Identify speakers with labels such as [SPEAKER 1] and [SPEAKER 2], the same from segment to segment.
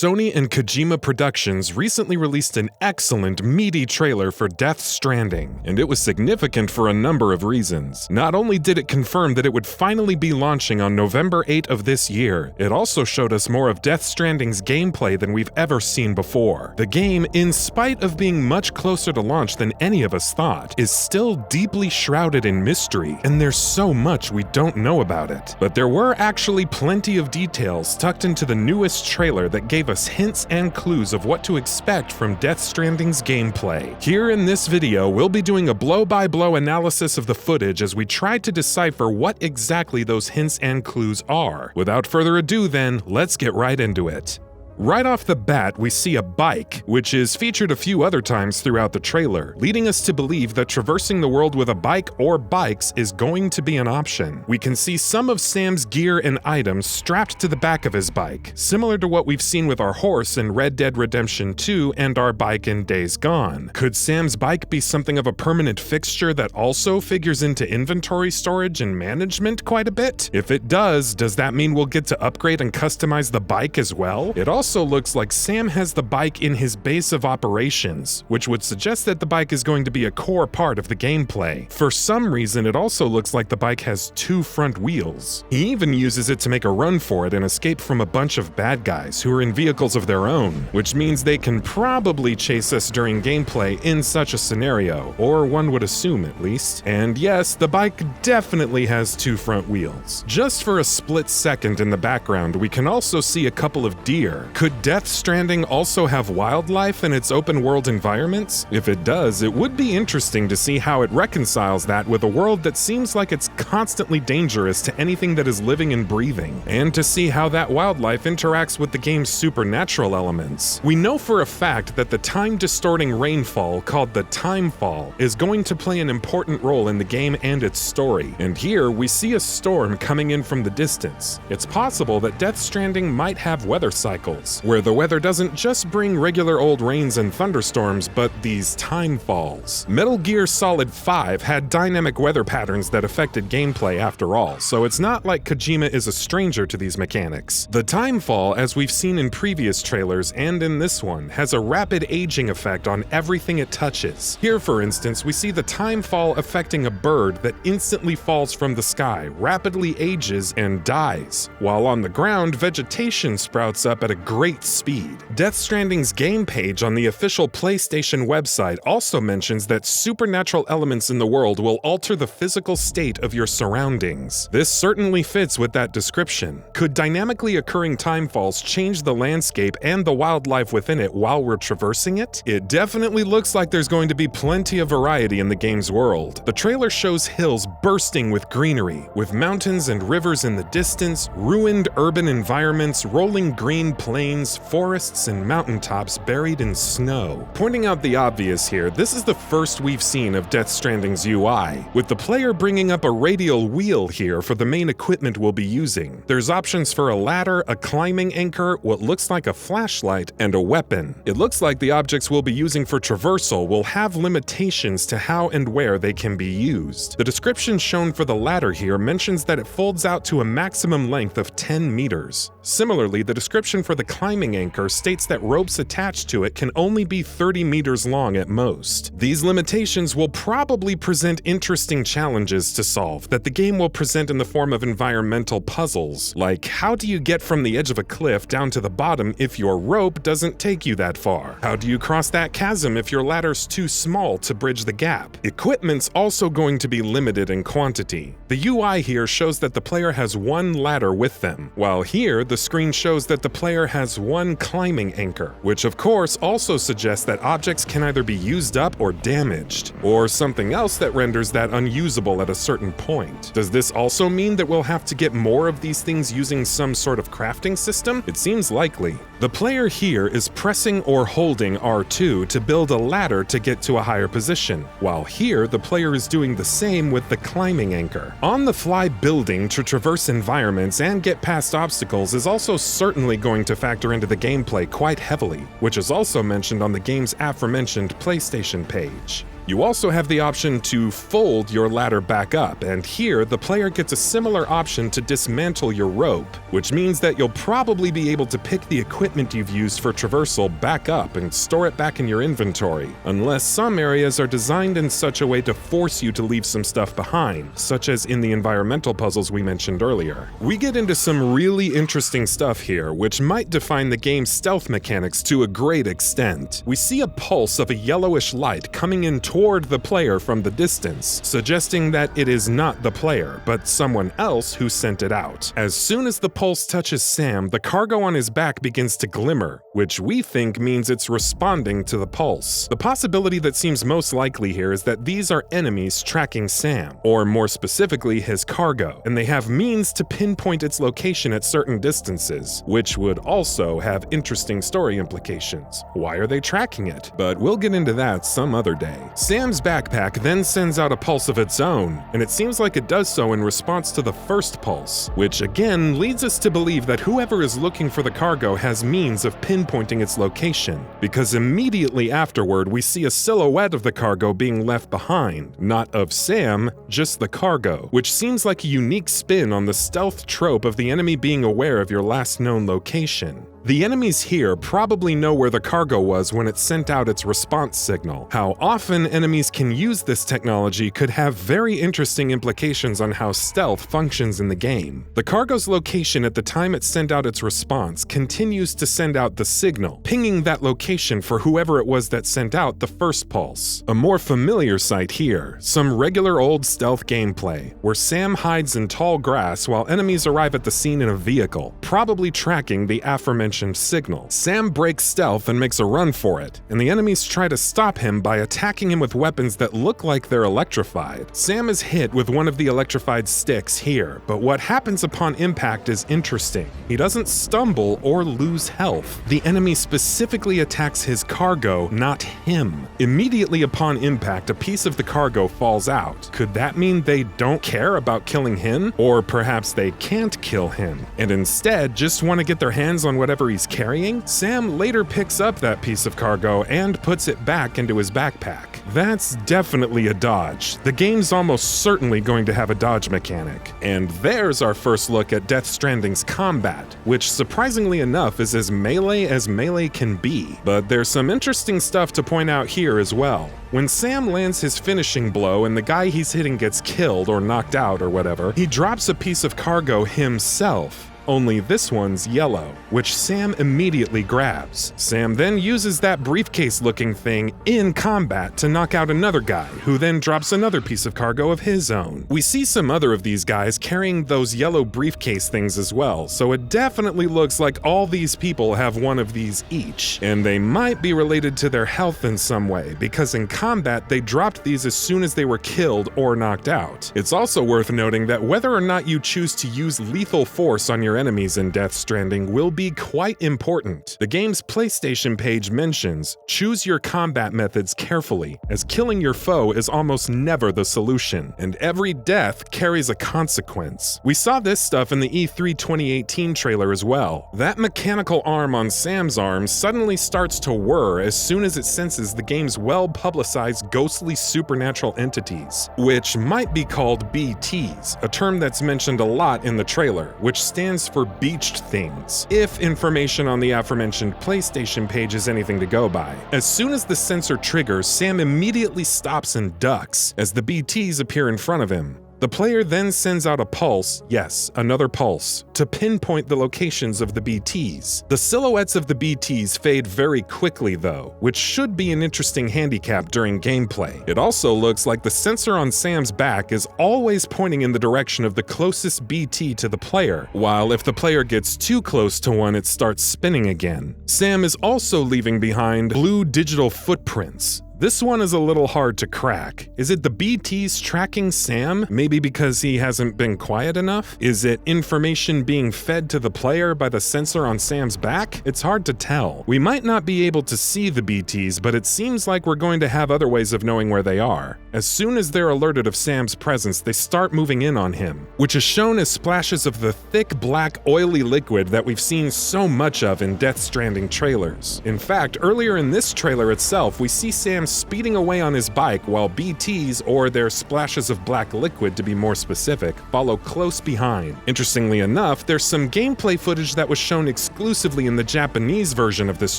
[SPEAKER 1] Sony and Kojima Productions recently released an excellent, meaty trailer for Death Stranding, and it was significant for a number of reasons. Not only did it confirm that it would finally be launching on November 8 of this year, it also showed us more of Death Stranding's gameplay than we've ever seen before. The game, in spite of being much closer to launch than any of us thought, is still deeply shrouded in mystery, and there's so much we don't know about it. But there were actually plenty of details tucked into the newest trailer that gave us hints and clues of what to expect from Death Stranding's gameplay. Here in this video, we'll be doing a blow-by-blow analysis of the footage as we try to decipher what exactly those hints and clues are. Without further ado then, let's get right into it. Right off the bat, we see a bike, which is featured a few other times throughout the trailer, leading us to believe that traversing the world with a bike or bikes is going to be an option. We can see some of Sam's gear and items strapped to the back of his bike, similar to what we've seen with our horse in Red Dead Redemption 2 and our bike in Days Gone. Could Sam's bike be something of a permanent fixture that also figures into inventory storage and management quite a bit? If it does that mean we'll get to upgrade and customize the bike as well? It also looks like Sam has the bike in his base of operations, which would suggest that the bike is going to be a core part of the gameplay. For some reason, it also looks like the bike has two front wheels. He even uses it to make a run for it and escape from a bunch of bad guys who are in vehicles of their own, which means they can probably chase us during gameplay in such a scenario, or one would assume at least. And yes, the bike definitely has two front wheels. Just for a split second in the background, we can also see a couple of deer. Could Death Stranding also have wildlife in its open-world environments? If it does, it would be interesting to see how it reconciles that with a world that seems like it's constantly dangerous to anything that is living and breathing, and to see how that wildlife interacts with the game's supernatural elements. We know for a fact that the time-distorting rainfall called the Timefall is going to play an important role in the game and its story, and here we see a storm coming in from the distance. It's possible that Death Stranding might have weather cycles, where the weather doesn't just bring regular old rains and thunderstorms, but these time falls. Metal Gear Solid 5 had dynamic weather patterns that affected gameplay after all, so it's not like Kojima is a stranger to these mechanics. The time fall, as we've seen in previous trailers and in this one, has a rapid aging effect on everything it touches. Here, for instance, we see the time fall affecting a bird that instantly falls from the sky, rapidly ages, and dies, while on the ground, vegetation sprouts up at a great speed. Death Stranding's game page on the official PlayStation website also mentions that supernatural elements in the world will alter the physical state of your surroundings. This certainly fits with that description. Could dynamically occurring timefalls change the landscape and the wildlife within it while we're traversing it? It definitely looks like there's going to be plenty of variety in the game's world. The trailer shows hills bursting with greenery, with mountains and rivers in the distance, ruined urban environments, rolling green plains, forests, and mountaintops buried in snow. Pointing out the obvious here, this is the first we've seen of Death Stranding's UI, with the player bringing up a radial wheel here for the main equipment we'll be using. There's options for a ladder, a climbing anchor, what looks like a flashlight, and a weapon. It looks like the objects we'll be using for traversal will have limitations to how and where they can be used. The description shown for the ladder here mentions that it folds out to a maximum length of 10 meters. Similarly, the description for the climbing anchor states that ropes attached to it can only be 30 meters long at most. These limitations will probably present interesting challenges to solve that the game will present in the form of environmental puzzles, like how do you get from the edge of a cliff down to the bottom if your rope doesn't take you that far? How do you cross that chasm if your ladder's too small to bridge the gap? Equipment's also going to be limited in quantity. The UI here shows that the player has one ladder with them, while here the screen shows that the player has one climbing anchor, which of course also suggests that objects can either be used up or damaged, or something else that renders that unusable at a certain point. Does this also mean that we'll have to get more of these things using some sort of crafting system? It seems likely. The player here is pressing or holding R2 to build a ladder to get to a higher position, while here the player is doing the same with the climbing anchor. On-the-fly building to traverse environments and get past obstacles is also certainly going to factor into the gameplay quite heavily, which is also mentioned on the game's aforementioned PlayStation page. You also have the option to fold your ladder back up, and here the player gets a similar option to dismantle your rope, which means that you'll probably be able to pick the equipment you've used for traversal back up and store it back in your inventory, unless some areas are designed in such a way to force you to leave some stuff behind, such as in the environmental puzzles we mentioned earlier. We get into some really interesting stuff here, which might define the game's stealth mechanics to a great extent. We see a pulse of a yellowish light coming in toward the player from the distance, suggesting that it is not the player, but someone else who sent it out. As soon as the pulse touches Sam, the cargo on his back begins to glimmer, which we think means it's responding to the pulse. The possibility that seems most likely here is that these are enemies tracking Sam, or more specifically his cargo, and they have means to pinpoint its location at certain distances, which would also have interesting story implications. Why are they tracking it? But we'll get into that some other day. Sam's backpack then sends out a pulse of its own, and it seems like it does so in response to the first pulse, which again leads us to believe that whoever is looking for the cargo has means of pinpointing its location, because immediately afterward we see a silhouette of the cargo being left behind, not of Sam, just the cargo, which seems like a unique spin on the stealth trope of the enemy being aware of your last known location. The enemies here probably know where the cargo was when it sent out its response signal. How often enemies can use this technology could have very interesting implications on how stealth functions in the game. The cargo's location at the time it sent out its response continues to send out the signal, pinging that location for whoever it was that sent out the first pulse. A more familiar sight here, some regular old stealth gameplay, where Sam hides in tall grass while enemies arrive at the scene in a vehicle, probably tracking the aforementioned signal. Sam breaks stealth and makes a run for it, and the enemies try to stop him by attacking him with weapons that look like they're electrified. Sam is hit with one of the electrified sticks here, but what happens upon impact is interesting. He doesn't stumble or lose health. The enemy specifically attacks his cargo, not him. Immediately upon impact, a piece of the cargo falls out. Could that mean they don't care about killing him? Or perhaps they can't kill him, and instead just want to get their hands on whatever he's carrying? Sam later picks up that piece of cargo and puts it back into his backpack. That's definitely a dodge. The game's almost certainly going to have a dodge mechanic. And there's our first look at Death Stranding's combat, which surprisingly enough is as melee can be. But there's some interesting stuff to point out here as well. When Sam lands his finishing blow and the guy he's hitting gets killed or knocked out or whatever, he drops a piece of cargo himself. Only this one's yellow, which Sam immediately grabs. Sam then uses that briefcase-looking thing in combat to knock out another guy, who then drops another piece of cargo of his own. We see some other of these guys carrying those yellow briefcase things as well, so it definitely looks like all these people have one of these each, and they might be related to their health in some way, because in combat they dropped these as soon as they were killed or knocked out. It's also worth noting that whether or not you choose to use lethal force on your enemies in Death Stranding will be quite important. The game's PlayStation page mentions, choose your combat methods carefully, as killing your foe is almost never the solution, and every death carries a consequence. We saw this stuff in the E3 2018 trailer as well. That mechanical arm on Sam's arm suddenly starts to whir as soon as it senses the game's well-publicized ghostly supernatural entities, which might be called BTs, a term that's mentioned a lot in the trailer, which stands for beached things, if information on the aforementioned PlayStation page is anything to go by. As soon as the sensor triggers, Sam immediately stops and ducks as the BTs appear in front of him. The player then sends out a pulse, yes, another pulse, to pinpoint the locations of the BTs. The silhouettes of the BTs fade very quickly though, which should be an interesting handicap during gameplay. It also looks like the sensor on Sam's back is always pointing in the direction of the closest BT to the player, while if the player gets too close to one, it starts spinning again. Sam is also leaving behind blue digital footprints. This one is a little hard to crack. Is it the BTs tracking Sam? Maybe because he hasn't been quiet enough? Is it information being fed to the player by the sensor on Sam's back? It's hard to tell. We might not be able to see the BTs, but it seems like we're going to have other ways of knowing where they are. As soon as they're alerted of Sam's presence, they start moving in on him, which is shown as splashes of the thick, black, oily liquid that we've seen so much of in Death Stranding trailers. In fact, earlier in this trailer itself, we see Sam speeding away on his bike while BTs, or their splashes of black liquid to be more specific, follow close behind. Interestingly enough, there's some gameplay footage that was shown exclusively in the Japanese version of this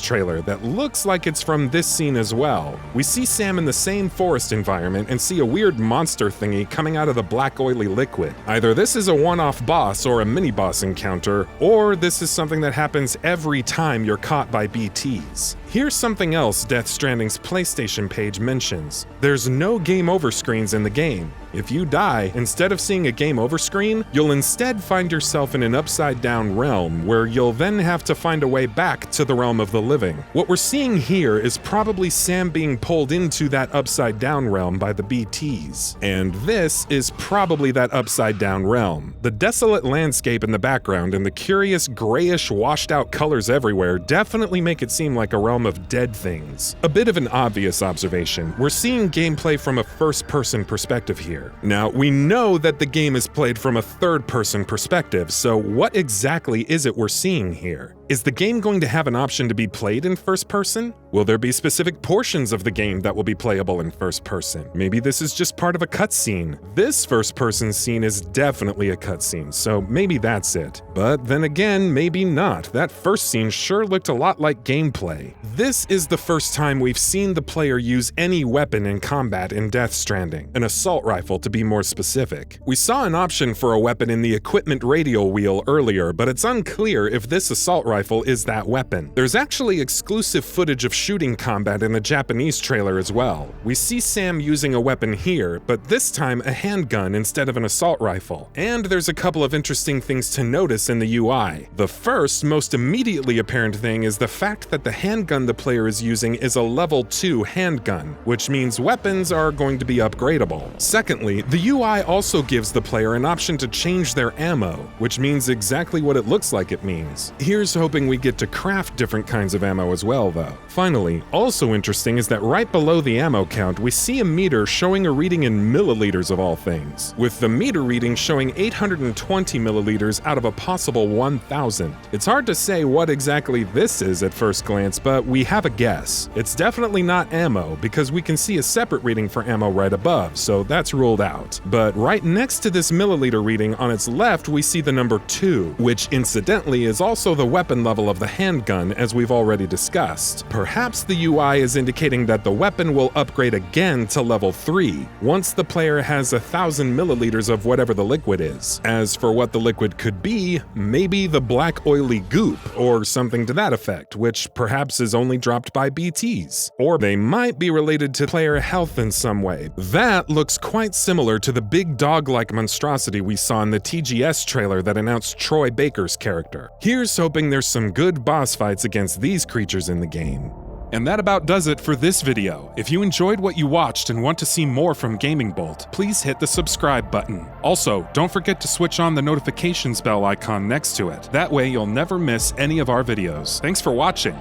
[SPEAKER 1] trailer that looks like it's from this scene as well. We see Sam in the same forest environment and see a weird monster thingy coming out of the black oily liquid. Either this is a one-off boss or a mini-boss encounter, or this is something that happens every time you're caught by BTs. Here's something else Death Stranding's PlayStation page mentions. There's no game over screens in the game. If you die, instead of seeing a game over screen, you'll instead find yourself in an upside-down realm, where you'll then have to find a way back to the realm of the living. What we're seeing here is probably Sam being pulled into that upside-down realm by the BTs. And this is probably that upside-down realm. The desolate landscape in the background and the curious grayish washed-out colors everywhere definitely make it seem like a realm of dead things. A bit of an obvious observation, we're seeing gameplay from a first-person perspective here. Now, we know that the game is played from a third-person perspective, so what exactly is it we're seeing here? Is the game going to have an option to be played in first person? Will there be specific portions of the game that will be playable in first person? Maybe this is just part of a cutscene. This first person scene is definitely a cutscene, so maybe that's it. But then again, maybe not. That first scene sure looked a lot like gameplay. This is the first time we've seen the player use any weapon in combat in Death Stranding, an assault rifle to be more specific. We saw an option for a weapon in the equipment radial wheel earlier, but it's unclear if this assault rifle is that weapon. There's actually exclusive footage of shooting combat in the Japanese trailer as well. We see Sam using a weapon here, but this time a handgun instead of an assault rifle. And there's a couple of interesting things to notice in the UI. The first, most immediately apparent thing is the fact that the handgun the player is using is a level 2 handgun, which means weapons are going to be upgradable. Secondly, the UI also gives the player an option to change their ammo, which means exactly what it looks like it means. Here's hoping we get to craft different kinds of ammo as well, though. Finally, also interesting is that right below the ammo count, we see a meter showing a reading in milliliters of all things, with the meter reading showing 820 milliliters out of a possible 1,000. It's hard to say what exactly this is at first glance, but we have a guess. It's definitely not ammo, because we can see a separate reading for ammo right above, so that's ruled out. But right next to this milliliter reading on its left, we see the number 2, which incidentally is also the weapon level of the handgun, as we've already discussed. Perhaps the UI is indicating that the weapon will upgrade again to level 3 once the player has 1,000 milliliters of whatever the liquid is. As for what the liquid could be, maybe the black oily goop or something to that effect, which perhaps is only dropped by BTs. Or they might be related to player health in some way. That looks quite similar to the big dog-like monstrosity we saw in the TGS trailer that announced Troy Baker's character. Here's hoping there's some good boss fights against these creatures in the game. And that about does it for this video. If you enjoyed what you watched and want to see more from GamingBolt, please hit the subscribe button. Also, don't forget to switch on the notifications bell icon next to it. That way you'll never miss any of our videos. Thanks for watching.